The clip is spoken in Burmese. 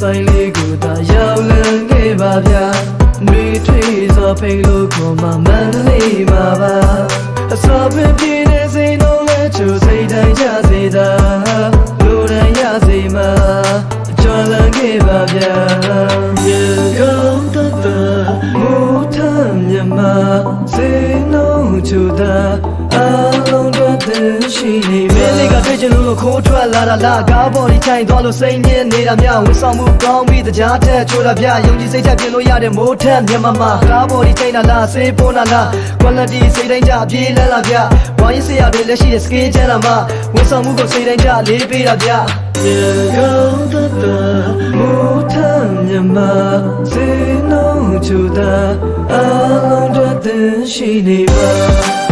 ဆိုင်လေးကိုသာရောက်လန်းခဲ့ပါဗျာတွေးထွေးစွာဖိတ်လို့ခေါ်မှမန္တလေးမှာပါအစောပင်ပြည့်တဲ့စိတ်လုံးလဲချိုစိတ်တိုင်းချစေတာလူတိုင်းရစေမှာကျွမ်းလန်းခဲ့ပါဗျာရေကောင်းတတ်တာမူထမြမစိတ်လုံးချိုတာအားလုံးတော့တင်ရှိနေမင်းလေးကတွေ့ချင်လို့ခိုးထွက်လာတာလားကားပေါ်ဒီထိုင်သွားလို့စိတ်ညစ်နေတာများဝစ်ဆောင်မှုကောင်းပြီးတကြားတက်ချိုးတာဗျယုံကြည်စိတ်ချပြင်လို့ရတဲ့မိုးထက်မြန်မာမှာကားပေါ်ဒီထိုင်တာလားစေးပေါ်လာလား quality စိတ်တိုင်းကြပြေးလန်းလာဗျဝိုင်းစရာတွေလက်ရှိတဲ့ scale ချမ်းလာမှာဝစ်ဆောင်မှုကိုစိတ်တိုင်းကြလေးပေးတာဗျရေကောင်းတတ်တာမိုးထက်မြန်မာစိတ်နှုံးချိုတာအားလုံးတော့တင်ရှိနေပါ